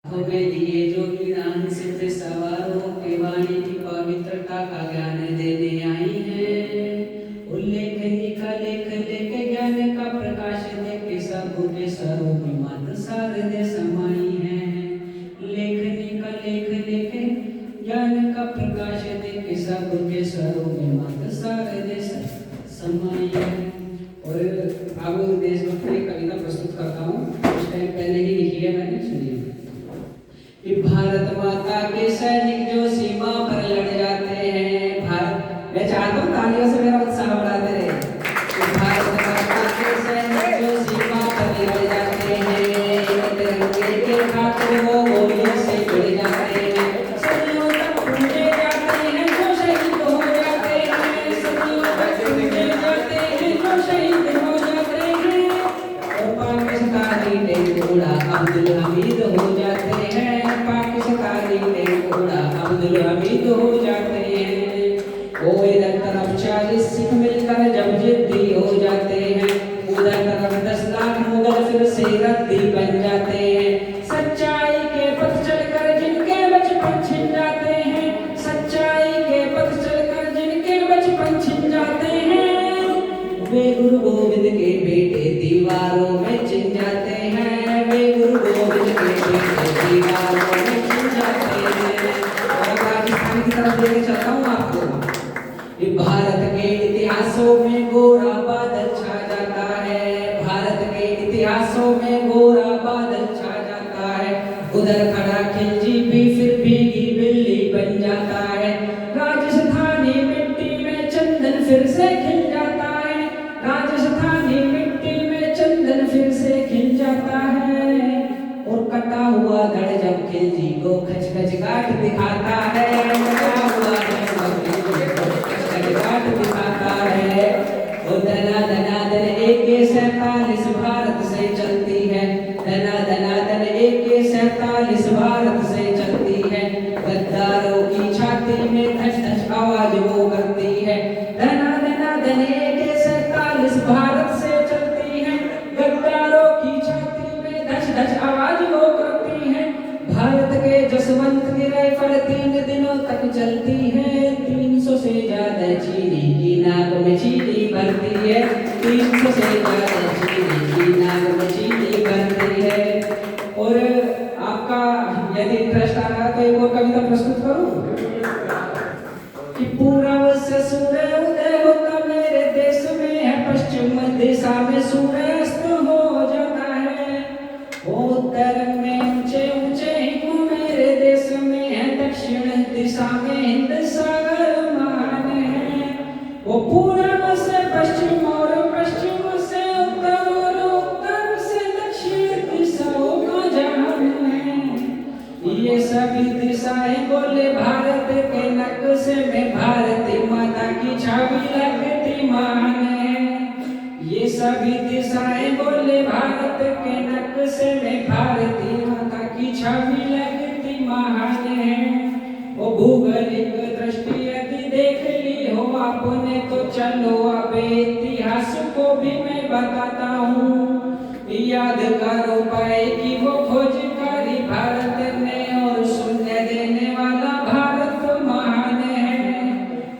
हमें दिए जो ज्ञान सिद्ध सवारों के वाणी की पवित्रता का ज्ञान देने आई है। उल्लेख का लेख लेके ज्ञान का प्रकाश देके सब के स्वरूप मात्र शारदे समाई है। लेखनी का लेख लेके ज्ञान का प्रकाश देके सब के स्वरूप मात्र शारदे समाई है। और अब देशभक्ति कविता प्रस्तुत करता हूँ। कुछ टाइम पहले ही लिखी है मैंने, सुनिए। कि भारत माता के सैनिक जो सीमा पर लड़ जाते हैं, भारत, मैं चाहता हूँ तालियों से मेरा उत्साह बढ़ाते रहे। कि भारत माता के सैनिक जो सीमा पर लड़ जाते हैं, तिरंगे के खातिर वो गोलियों से जुड़ जाते हैं, सदियों तक पूजे जाते हैं जो शहीद हो जाते हैं, सदियों तक पूजे जाते हैं जो शहीद हो जाते हैं। और पाकिस्तानी टेंगोड़ा अब्दुल हमीद हो जाते हैं, पाकिस्तानी टेंगोड़ा अब्दुल हमीद हो जाते हैं। वो इधर तरफ 40 सिख मिलकर जब जिद्दी हो जाते हैं, उधर तरफ 10 लाख मुगल फिर से रद्दी बन जाते हैं। सच्चाई के पथ चलकर जिनके बचपन छिन जाते हैं, सच्चाई के पथ चलकर जिनके बचपन छिन जाते हैं, वे गुरु गोविंद के बेटे दीवारों में चिन जाते हैं, वे गुरु गोविंद के बेटे दीवारों में चिन जाते हैं। और पाकिस्तान की तरफ लेके चलता हूँ आपको। भारत के इतिहासों में गोरा बादल छा जाता है, भारत के इतिहासों में गोरा बादल छा जाता है, उधर खड़ा खिलजी भी फिर भीगी बिल्ली बन जाता है। राजस्थानी मिट्टी में चंदन फिर से खिल जाता है, राजस्थानी मिट्टी में चंदन फिर से खिल जाता है। और कटा हुआ धड़ जब खिलजी को खच खच काट दिखाता है, कटा हुआ धड़ जब खिलजी को खच खच काट दिखाता है। और दना दना दन AK-47 भारत से चलती है, दना दना दन AK-47 भारत से चलती है। गद्दारों की छाती में धच धच आवाज वो करती है, दना दना दन AK-47 भारत से चलती है, गद्दारों की छाती में धच धच आवाज वो करती है। भारत के जसवंत की राइफल 3 दिनों तक चलती है, 300 से ज्यादा चीनी की नाक में चीनी भरती है, 300 से ज्यादा चीनी की नाक में चीनी भरती है। और आपका यदि इंटरेस्ट आ रहा है तो एक और कविता प्रस्तुत करूं। कि पूर्व से सूर्य उदय होता मेरे देश में है, पश्चिम दिशा में सूर्य अस्त हो जाता है, उत्तर में ऊंचे ऊंचे हिम मेरे देश में है, दक्षिण दिशा में हिंद सागर महान है। वो पूर्व से पश्चिम और पश्चिम से उत्तर और उत्तर से दक्षिण दिशाओं का जहान है। ये सभी दिशाएं बोले भारत के नक्शे में भारती माता की छवि लगती महान है। ये सभी दिशाएं बोले भारत के नक्शे में भारती माता की छवि लगती महान है। वो भौगोलिक दृष्टि यदि देख ली हो आपने तो चलो अब इतिहास को भी मैं बताता हूँ। याद करो पाए कि वो खोजकारी भारत ने और शून्य देने वाला भारत महान है।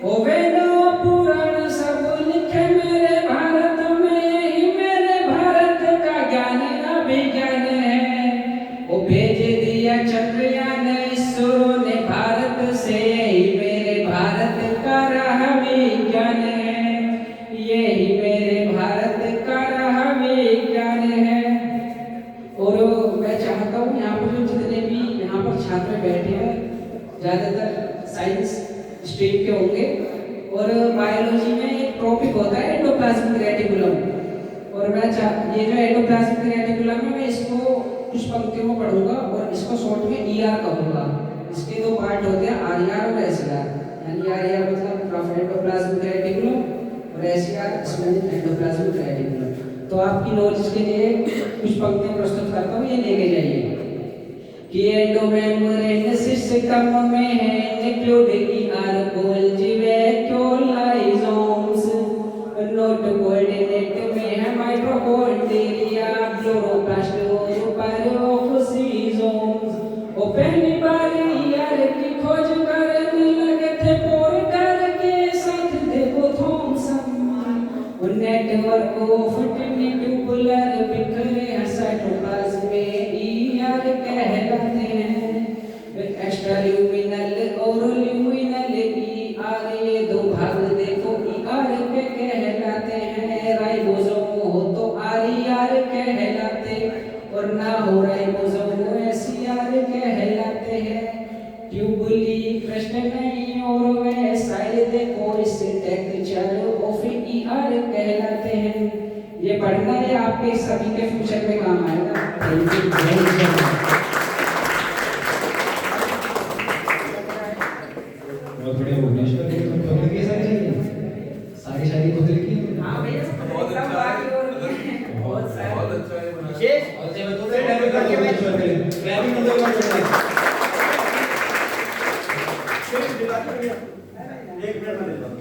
वो वेद वो पुराण सब लिखे मेरे भारत में, यही मेरे भारत का ज्ञान अभिज्ञान है। वो भेज दिया चंद्रयान इसरो ने भारत से, यही मेरे भारत का रहा विज्ञान है, यही मेरे भारत का रहा विज्ञान है। और मैं चाहता हूँ यहाँ पर जो जितने भी यहाँ पर छात्र बैठे हैं ज़्यादातर साइंस स्ट्रीम के होंगे। और बायोलॉजी में एक टॉपिक होता है एंडोप्लाज्मिक रेटिकुलम, और मैं ये जो एंडोप्लाज्मिक रेटिकुलम है मैं इसको कुछ पंक्तियों में पढ़ूंगा और इसको शॉर्ट में ER कहूँगा। इसके 2 पार्ट होते हैं, RER और SER। यानी RER मतलब एंडोप्लाज्मिक रेटिकुलम और SER स्मूथ एंडोप्लाज्मिक रेटिकुलम। तो आपकी नॉलेज के लिए कुछ पंक्तियां प्रस्तुत करता हूँ, ये लेके जाइए। कि एंडोमेम्ब्रेन सिस्टम में है न्यूक्लियोटिड आर गोल्जी वैक्यूलाइजोम्स, नोट कोऑर्डिनेट में है माइटोकॉन्ड्रिया क्लोरोप्लास्ट और पैरोक्सिसोम्स, पहली बार यार की खोज करने लगे थे पोर्टर के साथ देखो थॉमसन। वो नेटवर्क फटने ट्यूबुलर बिखरे साइटोप्लाज्म में यार कहलाते हैं। एक्स्ट्रा ल्यूमिनल और ल्यूमिनल ये दो भाग देखो के कहलाते हैं। राइबोसोम हो तो आर कहलाते और ना हो राइबोसोम एसआर कहलाते हैं। ट्यूबुली प्रश्न नहीं और वे सारे देखो इससे टेक्चर ऑफ कहलाते हैं। ये पढ़ना है आपके सभी के फ्यूचर में काम आएगा। बहुत बढ़िया भुवनेश्वर की तो खुद लिखी सारी शायरी खुद लिखी। हाँ भैया बहुत अच्छा है, बहुत अच्छा है। विशेष और जब तो डैमेज करके भुवनेश्वर के लिए क्लैपिंग कर दो एक मिनट में देता हूं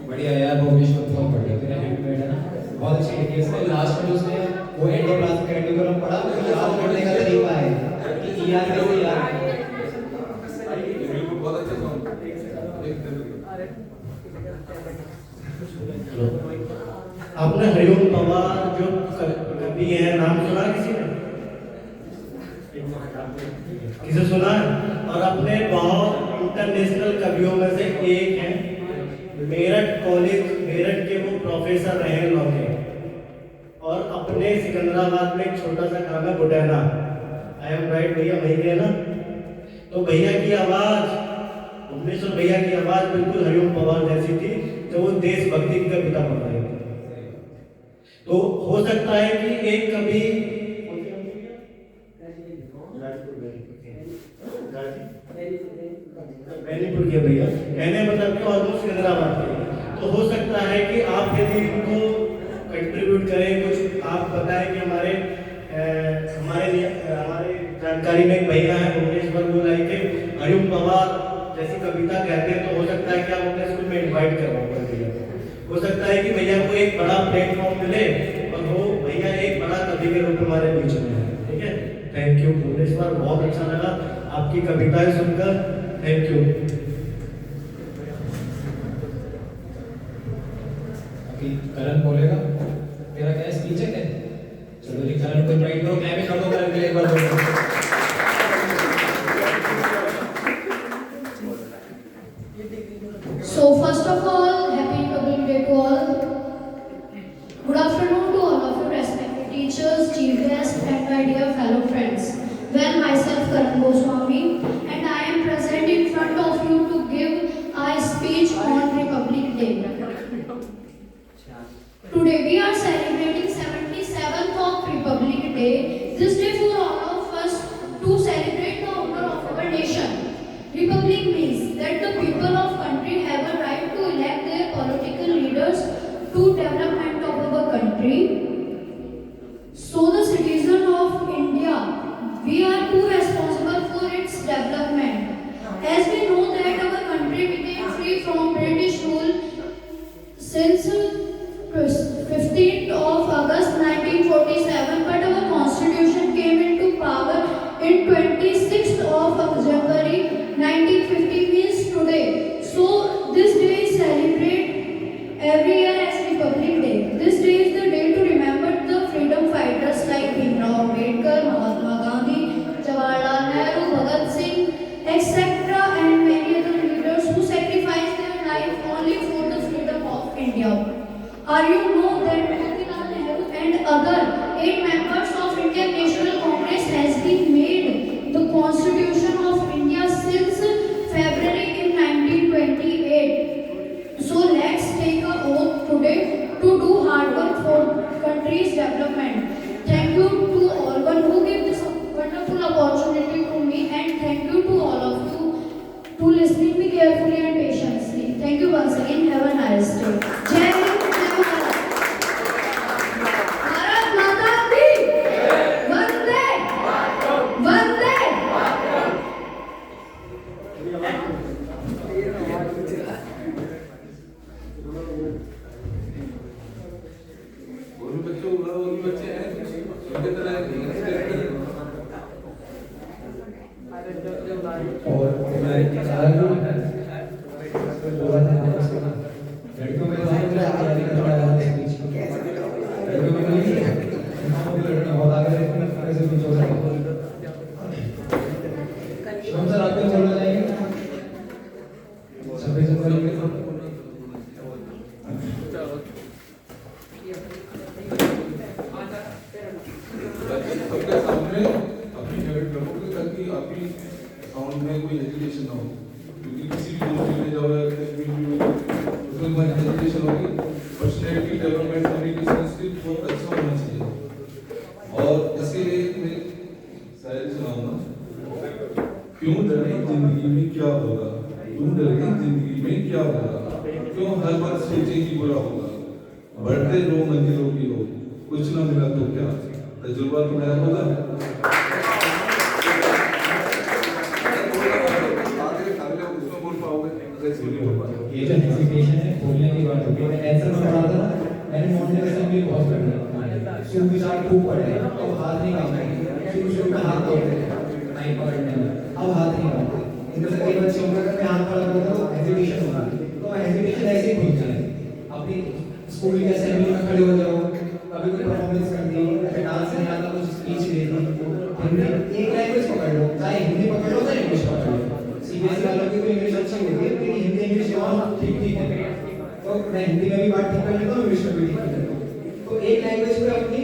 बढ़िया यार भुवनेश्वर बहुत बढ़िया तेरा हैंडमेड है ना बहुत अच्छी लिखी है। इसमें लास्ट में उसने वो एंडोप्लाज्मिक रेटिकुलम पढ़ा तो याद करने का तरीका है कि यार कैसे याद बहुत अच्छा सॉन्ग। आपने हरिओम पवार जो कवि है नाम सुना किसी ने? किसे सुना है? और अपने बहुत इंटरनेशनल कवियों में से एक हैं। मेरठ कॉलेज मेरठ के वो प्रोफेसर रहे लोग और अपने सिकंदराबाद में एक छोटा सा काम है बुटैना। आई एम राइट भैया वही के ना? तो भैया की आवाज भुवनेश्वर भैया की आवाज बिल्कुल हरिओम पवार जैसी थी जब वो देशभक्ति की कविता पढ़ रहे थे। तो हो सकता है कि एक कवि बेनीपुर के भैया कहने मतलब कि ऑलमोस्ट सिकंदराबाद के। तो हो सकता है कि आप यदि इनको कंट्रीब्यूट करें कुछ आप बताएं कि हमारे जानकारी में एक भैया है भुवनेश्वर वो लाए थे हरिओम पवार जैसी कविता कहते हैं। तो हो सकता है कि आप अपने स्कूल में इनवाइट करवाओ भैया। हो सकता है कि भैया को एक बड़ा प्लेटफॉर्म मिले और वो भैया एक बड़ा कवि के रूप में हमारे बीच में है। ठीक है, थैंक यू भुवनेश्वर, बहुत अच्छा लगा आपकी कविताएं सुनकर। Thank you. अभी करण बोलेगा मेरा क्या स्पीच है क्या? चलो जी करण को इनवाइट करो क्लैपिंग कर दो करण के लिए एक बार बोलो। So first of all, happy Republic Day to all. Good afternoon to all of you respected teachers, chief guests and my dear fellow friends. Well, myself Karan Goswami and I am present in front of you to give a speech on Republic Day. Today we are celebrating 77th of Republic Day. This day for all of us to celebrate the honor of our nation. Republic means that the people of country have a right to elect their political leaders to development of our country. So the citizen of India, we are too responsible for its development. As we know that our country became free from British rule since 15th of August 1947, but our constitution came into power in 26th of January 1950 means today. So this day is celebrated every year as Republic Day. This day is the day to remember the freedom fighters like Bhimrao Ambedkar, Mahatma Gandhi, Jawaharlal Nehru, Bhagat Singh, etc. and many other leaders who sacrificed their life only for the freedom of India. Are you know that Motilal Nehru and other 8 members of Indian National Congress has been made the Constitution of India since February in 1928. So let's take a oath today to do hard work for country's development. Thank you to all one who gave this wonderful opportunity to me and thank you to all of you to listening me carefully and patiently. Thank you once again. Have a nice day. Jai Hind, Jai Bharat. Bharat Mata Ki ना हो, क्योंकि किसी भी दोस्ती में जाओ उसमें हमारी हेजिटेशन होगी। पर्सनैलिटी डेवलपमेंट, कम्युनिकेशन स्किल बहुत अच्छा होना चाहिए। और इसके लिए मैं शायरी सुनाऊंगा। क्यों डरे जिंदगी में क्या होगा, क्यों डरे जिंदगी में क्या होगा, क्यों हर बार सोचे कि बुरा होगा, बढ़ते रहो मंजिलों की ओर, कुछ ना मिला तो क्या, तजुर्बा तो नया होगा। उसमें बोल पाओगे, ये जो हेजिटेशन है बोलने की बात होती है, आंसर में पढ़ा था ना, मैंने मोटिवेशन भी बहुत कर दिया, शुरू विचार खूब पढ़े, अब हाथ नहीं काम करेंगे, शुरू में हाथ दौड़ते थे नहीं पकड़ने में, अब हाथ नहीं कामते। इनमें से कई बच्चे होंगे अगर मैं हाथ पकड़ रहा था तो हेजिटेशन होगा, तो हेजिटेशन ऐसे ही खुल जाए। अपनी स्कूल की असेंबली में खड़े हो जाओ, कभी कोई परफॉर्मेंस कर दी, अगर डांस नहीं आता कुछ स्पीच दे दी, हिंदी एक लैंग्वेज पकड़ लो, चाहे हिंदी पकड़ लो चाहे इंग्लिश पकड़ लो। सीबीएसई वालों की तो इंग्लिश अच्छी होती है, लेकिन हिंदी इंग्लिश जवाब ठीक ठीक है, तो मैं हिंदी में भी बात ठीक कर लेता हूँ, इंग्लिश में भी ठीक कर लेता हूँ। तो एक लैंग्वेज पे अपनी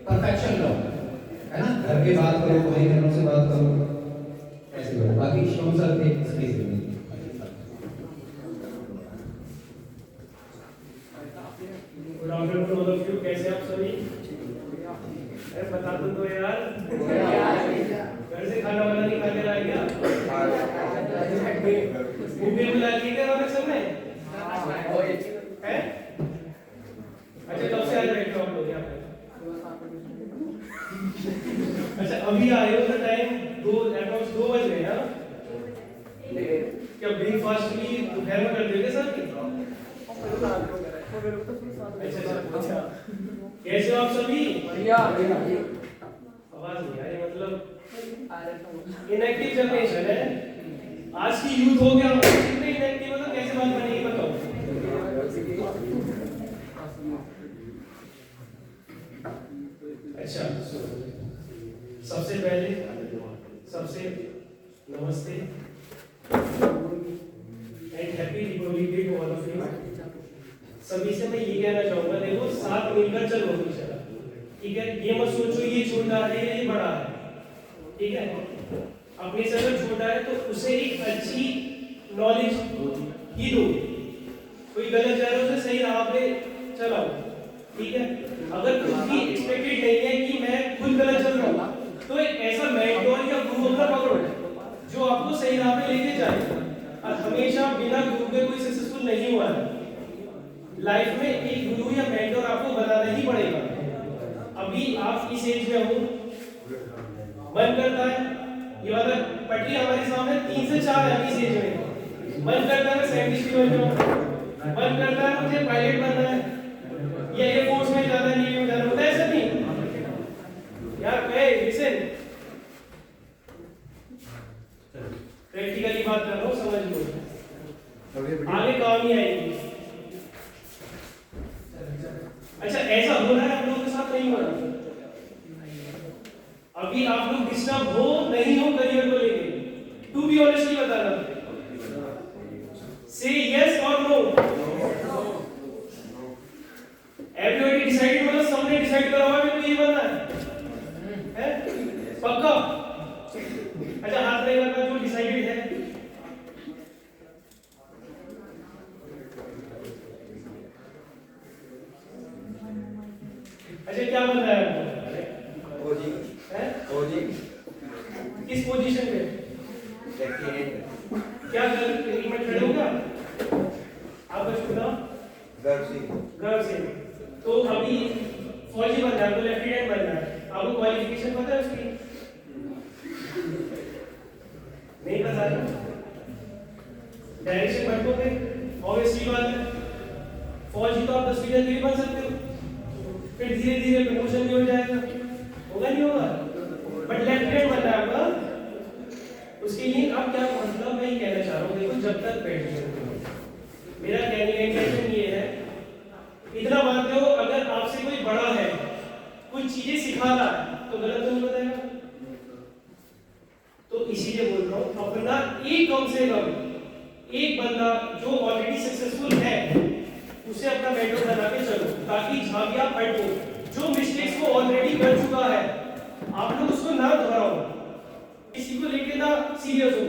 परफेक्शन लो, है ना, घर पे बात करो, भाई बहनों से बात करो, ऐसे करो। बाकी शिवम सर एक स्पेस देंगे। Good afternoon all of you, कैसे आप सभी? अरे बता दो यार, घर से खाना वाना नहीं खाने लाए क्या? भूख भी बुला ली क्या रौनक सर ने? हैं? अच्छा कब से आज बैठे हो आप लोग यहाँ पे? अच्छा अभी आए हो तो टाइम 2 बज गए ना? क्या ब्रेकफास्ट भी दोपहर में कर देते सर? अच्छा कैसे हो आप सभी? आवाज नहीं आ रही, मतलब इनएक्टिव जनरेशन है आज की यूथ हो गया, कितने इनएक्टिव हो तो कैसे बात बनेगी बताओ। अच्छा सबसे पहले सबसे नमस्ते and happy republic day to all of you. सभी से मैं ये कहना चाहूंगा, देखो साथ मिलकर चलो हमेशा, ठीक है? ये मत सोचो ये छोटा है ये बड़ा है, ठीक है? अपने से अगर छोटा है तो उसे एक अच्छी नॉलेज ही दो, कोई गलत जा रहा है उसे सही राह पे चलाओ, ठीक है? अगर कुछ भी एक्सपेक्टेड नहीं है कि मैं खुद गलत चल रहा हूँ तो एक ऐसा मेंटोर या गुरु अपना पकड़ो जो आपको सही राह पे लेके जाए। और हमेशा बिना गुरु के कोई सक्सेसफुल नहीं हुआ है लाइफ में, एक गुरु या मेंटोर आपको बनाना ही पड़ेगा। अभी आप इस एज में हो, मन करता है ये वाला पटरी हमारे सामने 3 से 4 है इस एज में, मन करता है मैं साइंटिस्ट बन जाऊं, मन करता है मुझे पायलट बनना है या एयरफोर्स में जाना है, नेवी में जाना होता है, ऐसा नहीं यार। लिसन, प्रैक्टिकली बात कर रहा हूँ, समझ लो आगे काम ही आएगी। अच्छा ऐसा हो रहा है आप लोगों के साथ, नहीं हो रहा? अभी आप लोग डिस्टर्ब हो नहीं हो करियर को लेके? टू बी ऑनेस्टली बताना, से यस और नो। एवरीबॉडी डिसाइडेड, मतलब सबने डिसाइड करा हुआ है मेरे को ये बनना है पक्का? अच्छा हाथ नहीं लगा जो डिसाइडेड है। अच्छा क्या बन रहा है आपको? ओजी है? ओजी किस पोजीशन पे? क्या कर इवेंट खड़े होगा? आपका शुभ नाम? गर्व सिंह। तो अभी फौजी बनना है, आपको लेफ्टिनेंट बनना है, आपको क्वालिफिकेशन पता है उसकी? नहीं पता है? डायरेक्शन भटकोगे, ऑब्वियसली बात है। फौजी तो आप 10 फीट भी बन सकते हो, फिर धीरे धीरे प्रमोशन भी हो जाएगा, होगा नहीं होगा? बट लेफ्टिनेंट बनना है आपका, उसके लिए आप क्या, मतलब मैं ये कहना चाह रहा हूँ, देखो जब तक बैठे मेरा कहने का इंटेंशन ये है, इतना मानते हो अगर आपसे कोई बड़ा है कुछ चीजें सिखा रहा है तो गलत तो नहीं बताएगा? तो इसीलिए बोल रहा हूँ अपना एक कम से कम एक बंदा जो ऑलरेडी सक्सेसफुल है उसे अपना मेंटर बना के चलो, ताकि झांकियां हटो, जो मिस्टेक्स को ऑलरेडी कर चुका है आप लोग उसको ना दोहराओ, किसी को लेके ना सीरियस हो।